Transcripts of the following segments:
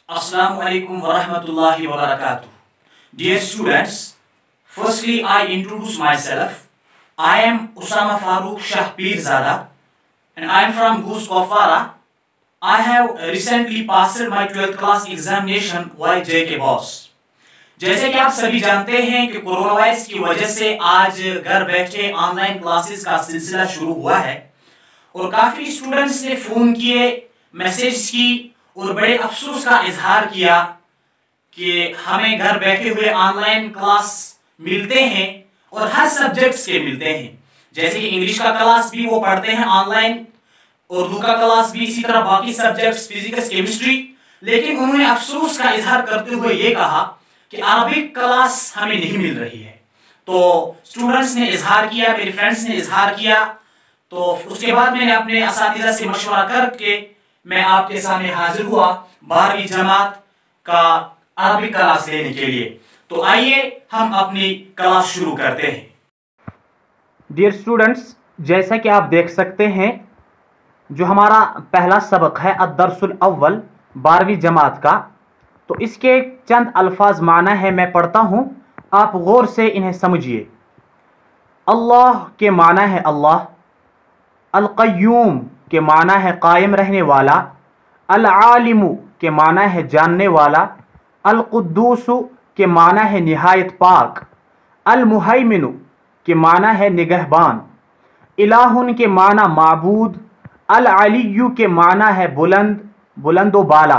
Assalamu alaikum wa rahmatullahi wa barakatuh. Dear students, firstly I introduce myself. I am Usama Farooq Shah Pirzada and I am from Goose Kofara. I have recently passed my 12th class examination by JK Boss. जैसे कि आप सभी जानते हैं कि corona virus की वजह से आज घर बैठे ऑनलाइन क्लासेस का सिलसिला शुरू हुआ है और काफ़ी स्टूडेंट्स ने फ़ोन किए, मैसेज की और बड़े अफसोस का इजहार किया कि हमें घर बैठे हुए ऑनलाइन क्लास मिलते हैं और हर सब्जेक्ट्स के मिलते हैं। जैसे कि इंग्लिश का क्लास भी वो पढ़ते हैं ऑनलाइन, उर्दू का क्लास भी, इसी तरह बाकी सब्जेक्ट्स फिजिक्स, केमिस्ट्री। लेकिन उन्होंने अफसोस का इजहार करते हुए ये कहा कि अरबिक क्लास हमें नहीं मिल रही है। तो स्टूडेंट्स ने इजहार किया, मेरे फ्रेंड्स ने इजहार किया, तो उसके बाद मैंने अपने असातिज़ा से मशवरा करके मैं आपके सामने हाजिर हुआ 12वीं जमात का अरबिक क्लास लेने के लिए। तो आइए हम अपनी क्लास शुरू करते हैं। डियर स्टूडेंट्स, जैसा कि आप देख सकते हैं जो हमारा पहला सबक है अद-दर्सुल अव्वल 12वीं जमात का, तो इसके चंद अल्फाज माना है, मैं पढ़ता हूँ, आप गौर से इन्हें समझिए। अल्लाह के माना है अल्लाह, अल-क़य्यूम के माना है कायम रहने वाला, अल-आलिमु के माना है जानने वाला, अल-क़ुद्दूसु के माना है निहायत पाक, अल-मुहैमिनु के माना है निगहबान, इलाहुन के माना माबूद, अल-अलिय्यु के माना है बुलंद, बुलंदो बाला,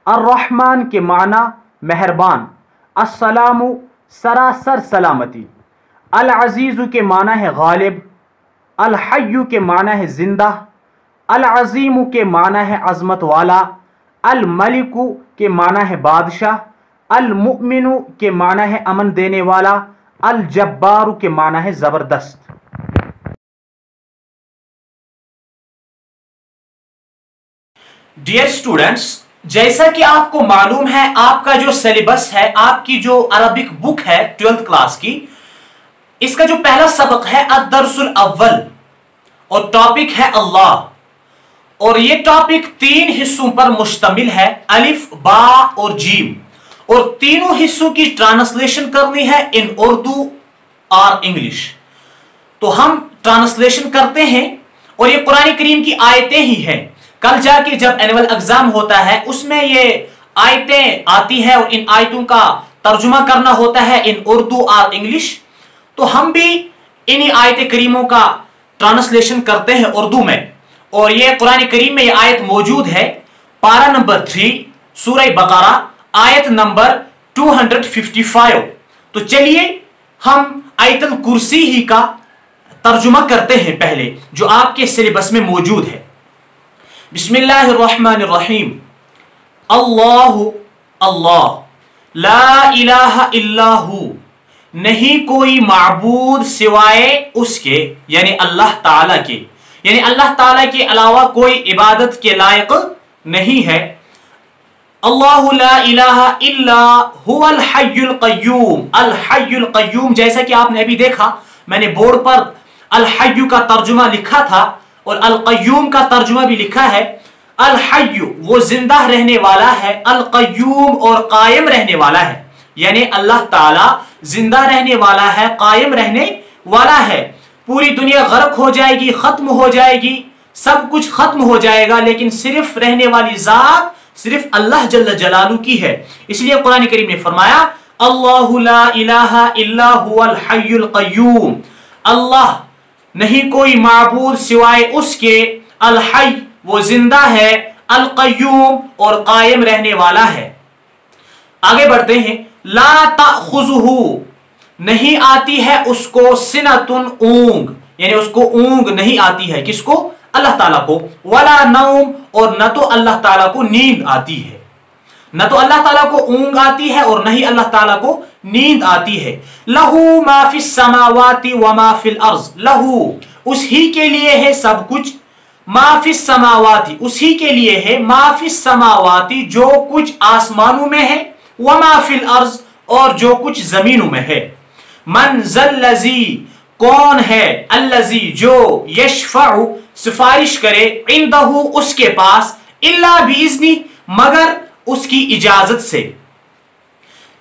अर्रहमान के माना मेहरबान, अस्सलामु सरासर सलामती, अल अजीज़ु के माना है गालिब, अल हय्यु के माना है जिंदा, अल अजीमु के माना है अजमत वाला, अल मलिकु के माना है बादशाह, अल मुमिनु के माना है अमन देने वाला, अल जब्बारु के माना है जबरदस्त। डियर स्टूडेंट्स, जैसा कि आपको मालूम है आपका जो सिलेबस है, आपकी जो अरबिक बुक है 12th क्लास की, इसका जो पहला सबक है अद-दर्सुल अव्वल और टॉपिक है अल्लाह। और ये टॉपिक 3 हिस्सों पर मुश्तमिल है, अलिफ, बा और जीम, और तीनों हिस्सों की ट्रांसलेशन करनी है इन उर्दू और इंग्लिश। तो हम ट्रांसलेशन करते हैं और ये कुरान करीम की आयतें ही हैं। कल जाके जब एनुअल एग्जाम होता है उसमें ये आयतें आती है और इन आयतों का तर्जुमा करना होता है इन उर्दू और इंग्लिश। तो हम भी इन्हीं आयत करीमों का ट्रांसलेशन करते हैं उर्दू में। और ये कुरान करीम में ये आयत मौजूद है, पारा नंबर 3 सूरह बकरा, आयत नंबर 255। तो चलिए हम आयतुल कुर्सी ही का तर्जुमा करते हैं पहले, जो आपके सिलेबस में मौजूद है। बिस्मिल्लाहिर्रहमानिर्रहीम। अल्लाहु अल्लाह, ला इलाहा इल्लाहु, नहीं कोई माबूद सिवाय उसके, यानी अल्लाह ताला के, यानी अल्लाह ताला के अलावा कोई इबादत के लायक नहीं है। अल्लाहु ला इलाहा इल्ला हुवल हय्युल क़य्यूम। अल हय्युल क़य्यूम, जैसा कि आपने अभी देखा, मैंने बोर्ड पर अल हय्यु का तर्जुमा लिखा था और अल क़य्यूम का तर्जुमा भी लिखा है। अल हय्यु वो जिंदा रहने वाला है, अल क़य्यूम और कायम रहने वाला है, यानी अल्लाह ताला जिंदा रहने वाला है, कायम रहने वाला है। पूरी दुनिया गर्क हो जाएगी, खत्म हो जाएगी, सब कुछ खत्म हो जाएगा, लेकिन सिर्फ रहने वाली जात सिर्फ अल्लाह जल्ल जलालू की है। इसलिए कुरान करीम ने फरमाया अल्लाहु ला इलाहा इल्ला हुवल हय्युल क़य्यूम, अल्लाह नहीं कोई माबूद सिवाय उसके, अल हय्य वो जिंदा है, अल क़य्यूम और कायम रहने वाला है। आगे बढ़ते हैं। ला ताख़ुज़ुहु, नहीं आती है उसको, सिनतुन ऊंग, यानी उसको ऊंग नहीं आती है, किसको? अल्लाह ताला को। वला नौम, और न तो अल्लाह ताला को नींद आती है, न तो अल्लाह ताला को ऊंग आती है और नहीं अल्लाह ताला को नींद आती है। लहू मा फिस समावाति व मा फिल अर्ज़, लहू उसी के लिए है सब कुछ, मा फिस समावाति उसी के लिए है, मा फिस समावाति जो कुछ आसमानों में है, व मा फिल अर्ज़ और जो कुछ जमीनों में है। मन ज़ल्लज़ी कौन है, अल्लज़ी जो, यशफ़अु सिफारिश करे, इंदहु उसके पास, इल्ला बिइज़्नी मगर उसकी इजाजत से।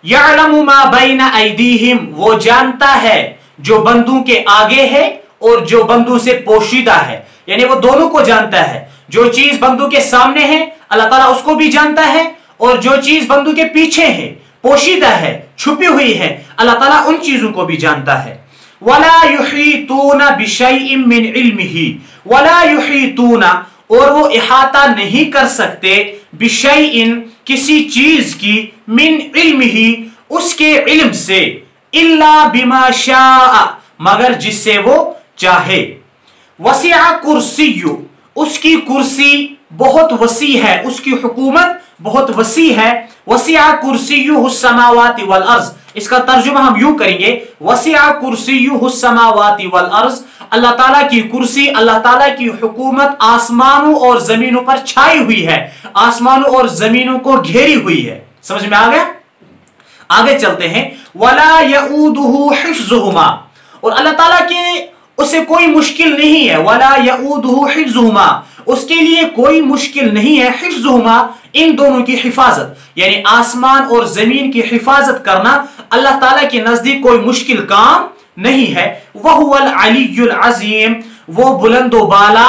यअलमु मा बैना ऐदीहिम, वो जानता है जो बंदों के आगे है और जो बंदों से पोशीदा है, यानी वो दोनों को जानता है। जो चीज बंदों के सामने है अल्लाह ताला उसको भी जानता है, और जो चीज बंदों के पीछे है, पोशीदा है, छुपी हुई है, अल्लाह ताला उन चीजों को भी जानता है। वला युहीतूना बिशैइन मिन इल्मिही, वला युहीतूना, और वो इहाता नहीं कर सकते, बिशैइन, किसी चीज की, मिन इल्मिही, उसके इल्म से, इल्ला बिमा शाअ, मगर जिससे वो चाहे। वसिअ कुर्सिय्यु, उसकी कुर्सी बहुत वसी है, उसकी हुकूमत बहुत वसी है। वसिअ कुर्सिय्युहु समावाति वल अर्ज़, इसका तर्जुमा हम यूं करेंगे, वसिअ कुर्सिय्युहु समावाति वल अर्ज़, अल्लाह ताला की कुर्सी, अल्लाह ताला की हुकूमत आसमानों और जमीनों पर छाई हुई है, आसमानों और जमीनों को घेरी हुई है। समझ में आ गया? आगे चलते हैं। वला यऊदुहु हिफ्ज़ुहुमा, और अल्लाह ताला के उसे कोई मुश्किल नहीं है। वला यऊदुहु हिफ्ज़ुहुमा, उसके लिए कोई मुश्किल नहीं है। हिफ्ज़ुहुमा, इन दोनों की हिफाजत, यानी आसमान और जमीन की हिफाजत करना अल्लाह ताला के नजदीक कोई मुश्किल काम नहीं है। वहुवल अलियुल अज़ीम, वो बुलंदो बाला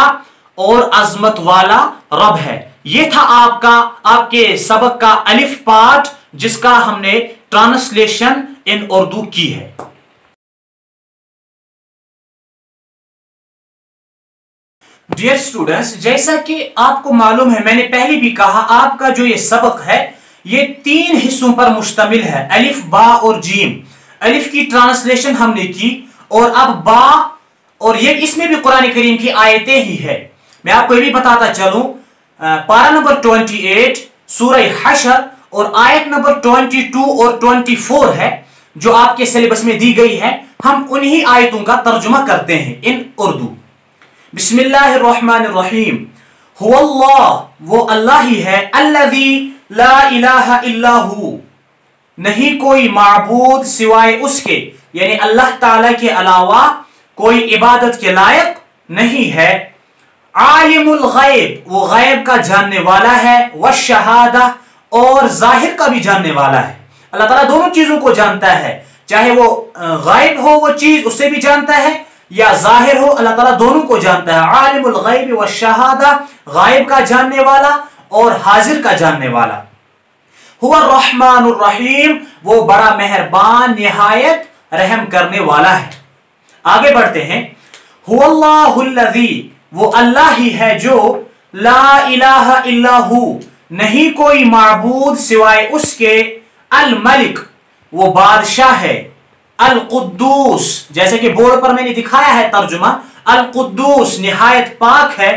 और अजमत वाला रब है। ये था आपके सबक का अलिफ पार्ट, जिसका हमने ट्रांसलेशन इन उर्दू की है। डियर स्टूडेंट्स, जैसा कि आपको मालूम है, मैंने पहले भी कहा, आपका जो ये सबक है ये 3 हिस्सों पर मुश्तमिल है, अलिफ, बा और जीम। अलिफ की ट्रांसलेशन हमने की, और अब बा, और ये इसमें भी कुरान करीम की आयतें ही है। मैं आपको ये भी बताता चलूं, पारा नंबर 28 सूरह हशर और आयत नंबर 22 और 24 है जो आपके सिलेबस में दी गई है। हम उन्हीं आयतों का तर्जुमा करते हैं इन उर्दू। बिस्मिल्लाहिर्रहमानिर्रहीम। हुवल्लाह, वो अल्लाह ही है, अल्लज़ी ला इलाहा इल्ला हु, नहीं कोई माबूद सिवाय उसके, यानी अल्लाह ताला के अलावा कोई इबादत के लायक नहीं है। आलिमुल गैब, वो गैब का जानने वाला है, वश्शहादा, और जाहिर का भी जानने वाला है। अल्लाह ताला दोनों चीजों को जानता है, चाहे वो गैब हो वो चीज, उससे भी जानता है, या जाहिर हो, अल्लाह ताला दोनों को जानता है। आलिमुल गैब वश्शहादा, गैब का जानने वाला और हाजिर का जानने वाला। हुवा रहमानुर रहीम, वो बड़ा मेहरबान निहायत रहम करने वाला है। आगे बढ़ते हैं। हुवल्लाहुल्लज़ी, वो अल्लाह ही है जो ला इलाहा इल्ला हु, नहीं कोई माबूद सिवाय उसके, अल मलिक, वो बादशाह है, अल कुद्दूस, जैसे कि बोर्ड पर मैंने दिखाया है तर्जुमा, अल कुद्दूस निहायत पाक है,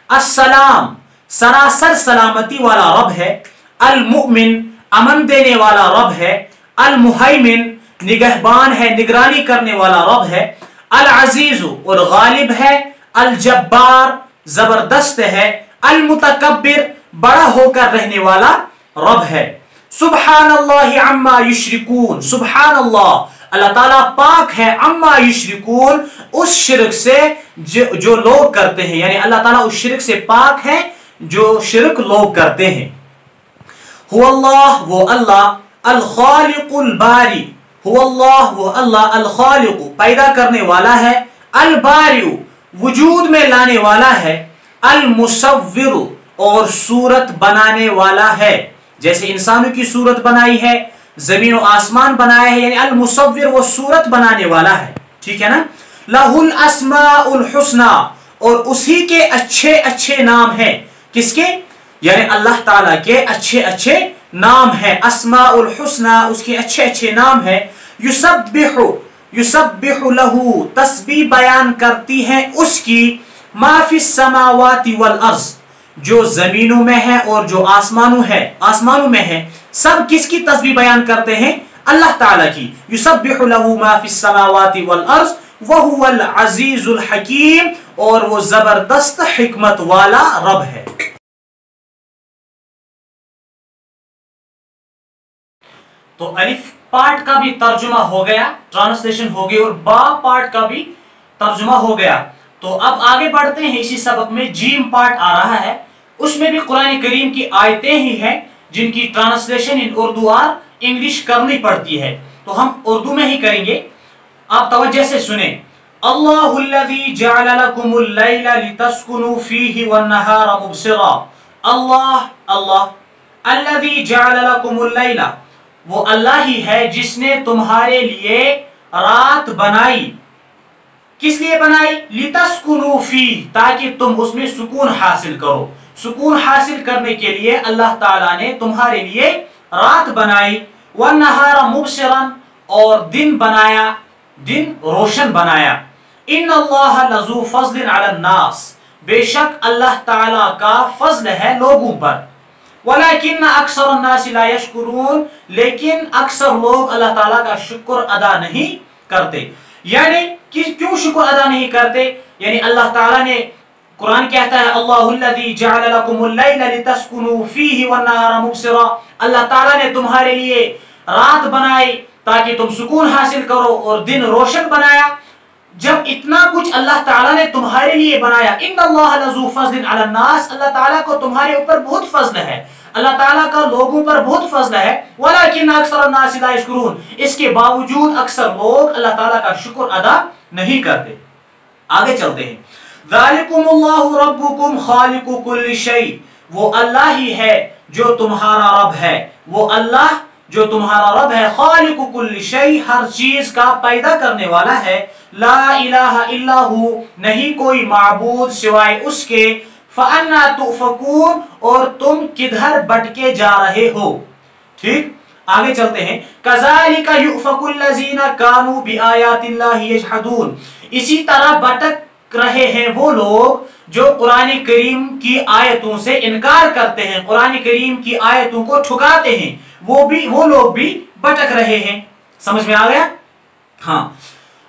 अस्सलाम, सरासर सलामती वाला रब है, अल मुमिन, अमन देने वाला रब है, अल मुहैमिन, निगहबान है, निगरानी करने वाला रब है, अल अजीज, और गालिब है, अल जब्बार, जबरदस्त है, अल मुतकब्बिर, बड़ा होकर रहने वाला रब है। सुब्हानल्लाहि अम्मा युश्रिकून, सुब्हानल्लाह, अल्लाह ताला पाक है, अम्मा युश्रिकून, उस शिरक से जो लोग करते हैं, यानी अल्लाह ताला उस शिरक से पाक है जो शिरक लोग करते हैं। हुवल्लाह, वो अल्लाह, अल खालिकुल बारी, हुवल्लाह, वो अल्लाह, अल खालिकु, पैदा करने वाला है, अल बारिउ, वजूद में लाने वाला है, अल मुसव्विरु, और सूरत बनाने वाला है, जैसे इंसानों की सूरत बनाई है, जमीन और आसमान बनाया है, यानी अल मुसव्विर, वो सूरत बनाने वाला है। ठीक है ना? लहुल अस्माउल हुस्ना, और उसी के अच्छे अच्छे नाम हैं। किसके? यानी अल्लाह ताला के अच्छे अच्छे नाम है। अस्माउल हुस्ना, उसके अच्छे अच्छे नाम है। युसब्बिहु, युसब्बिहु लहू, तस्बीह बयान करती है उसकी, माफिस समावाति वल अर्ज़, जो जमीनों में है और जो आसमानों में है, सब किसकी तस्बीह बयान करते हैं? अल्लाह ताला की। युसब्बिहु लहू मा फिस समावाति वल अर्ज़ व हुवल अज़ीज़ुल हकीम, और वो जबरदस्त हिकमत वाला रब है। तो अलिफ पार्ट का भी तर्जुमा हो गया, ट्रांसलेशन हो गई, और बा पार्ट का भी तर्जुमा हो गया। तो अब आगे बढ़ते हैं। इसी सबक में जीम पार्ट आ रहा है, उसमें भी कुरान करीम की आयतें ही हैं जिन की ट्रांसलेशन इन उर्दू और इंग्लिश करनी पड़ती है, तो हम उर्दू में ही करेंगे। आप तवज्जो से सुने। अल्लाहुल्लज़ी जअल लकुमुल लैला लितस्कुनु फीही वन्नहारा मुबसिरा। अल्लाह अल्लाह, अल्लज़ी जअल लकुमुल लैला, वो अल्लाह ही है जिसने तुम्हारे लिए रात बनाई। किस लिए बनाई? लितस्कुनु फी, ताकि तुम उसमें सुकून हासिल करो। सुकून हासिल करने के लिए अल्लाह ताला ने तुम्हारे लिए रात बनाई। वन्नहारा मुबसिरन, और दिन बनाया, दिन रोशन बनाया। इन्नल्लाह लज़ू फज़लिन अलन नास, बेशक अल्लाह ताला का फजल है लोगों पर। वलाकिन्न अक्सर नास ला यशकुरून, लेकिन अक्सर लोग अल्लाह ताला का शुक्र अदा नहीं करते। यानी कि क्यों शुक्र अदा नहीं करते? यानी अल्लाह ताला ने, कुरान कहता है अल्लाहुल्लज़ी जअल लकुमुल लैला लितस्कुनु फीही वन्नहारा मुबसिरा, अल्लाह ताला ने तुम्हारे लिए रात बनाई ताकि तुम सुकून हासिल करो, और दिन रोशन बनाया। जब इतना कुछ अल्लाह ताला ने तुम्हारे लिए बनाया, इन्नल्लाह लज़ू फज़लिन अलन नास, अल्लाह ताला को तुम्हारे ऊपर बहुत फजल है, अल्लाह ताला का लोगों पर बहुत फजल है। वलाकिन अक्सर नास ला यशकुरून, इसके बावजूद अक्सर लोग अल्लाह ताला का शुक्र अदा नहीं करते। आगे चलते हैं। ज़ालिकुमुल्लाहु रब्बुकुम खालिकु कुल्लि शै, वो अल्लाह ही है जो तुम्हारा रब है, वो अल्लाह जो तुम्हारा रब है। खालिकु कुल्लि शै, हर चीज का पैदा करने वाला है। ला इलाहा इल्लाहु, नहीं कोई माबूद सिवाय उसके। फअन्ना तुफकून, और तुम किधर भटके जा रहे हो। ठीक, आगे चलते हैं। कज़ालिका युफकुल लज़ीना कानू बिआयातिल्लाहि यजहदून, इसी तरह भटक रहे हैं वो लोग जो कुरान करीम की आयतों से इनकार करते हैं, कुरान करीम की आयतों को ठुकराते हैं, वो लोग भी भटक रहे हैं। समझ में आ गया? हाँ।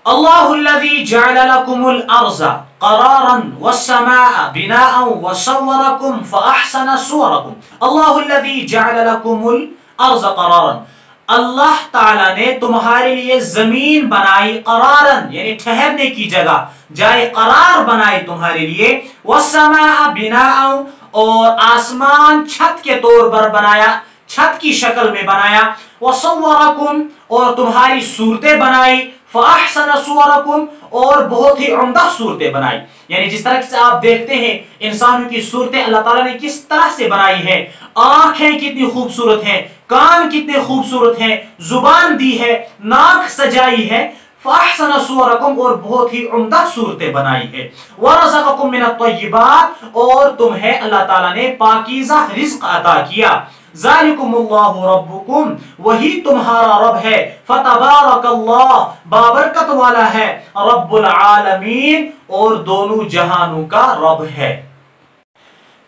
अल्लाहुल्लज़ी जअल लकुमुल अर्ज़ा क़रारन वस्समाअ बिनाअन वसव्वरकुम फ़अहसन सुवरकुम। अल्लाहुल्लज़ी जअल लकुमुल अर्ज़ा क़रारन, अल्लाह ताला ने तुम्हारे लिए जमीन बनाई, क़रारन यानी ठहरने की जगह, जाए करार बनाई तुम्हारे लिए। वस्समाअ बिनाअन, और आसमान छत के तौर पर बनाया, छत की शक्ल में बनाया। वसव्वरकुम, और तुम्हारी सूरतें बनाई। फ़अहसन सुवरकुम, और बहुत ही उम्दा सूरतें बनाई। यानी जिस तरह से आप देखते हैं इंसानों की सूरतें अल्लाह ताला ने किस तरह से बनाई है, आंखें कितनी खूबसूरत हैं, कान कितने खूबसूरत हैं, जुबान दी है, नाक सजाई है। फ़अहसन सुवरकुम, और बहुत ही उम्दा सूरतें बनाई है। वरज़क़कुम मिनत तय्यिबात, और तुम्हें अल्लाह ताला ने पाकीज़ा रिज़्क़ अता किया। ज़ालिकुमुल्लाहु रब्बुकुम, वही तुम्हारा रब है। फ़तबारकल्लाह, बाबरकत वाला है। रब्बुल आलमीन, और दोनों जहानों का रब है।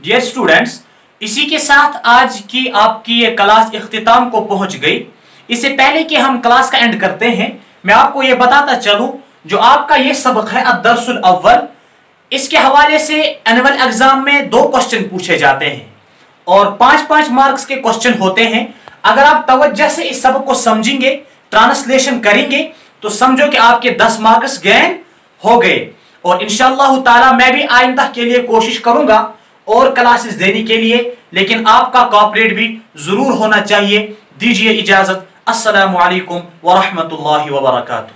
डियर स्टूडेंट्स, इसी के साथ आज की आपकी ये क्लास इख्तिताम को पहुंच गई। इससे पहले कि हम क्लास का एंड करते हैं, मैं आपको ये बताता चलूं, जो आपका ये सबक है अद-दर्सुल अव्वल, इसके हवाले से एनुअल एग्जाम में 2 क्वेश्चन पूछे जाते हैं और 5-5 मार्क्स के क्वेश्चन होते हैं। अगर आप तवज्जो से इस सबक को समझेंगे, ट्रांसलेशन करेंगे, तो समझो कि आपके 10 मार्क्स गेन हो गए। और इंशाअल्लाह ताला मैं भी आइंदा के लिए कोशिश करूंगा और क्लासेस देने के लिए, लेकिन आपका कोऑपरेट भी जरूर होना चाहिए। दीजिए इजाजत। अस्सलामु अलैकुम व रहमतुल्लाहि व बरकातुहू।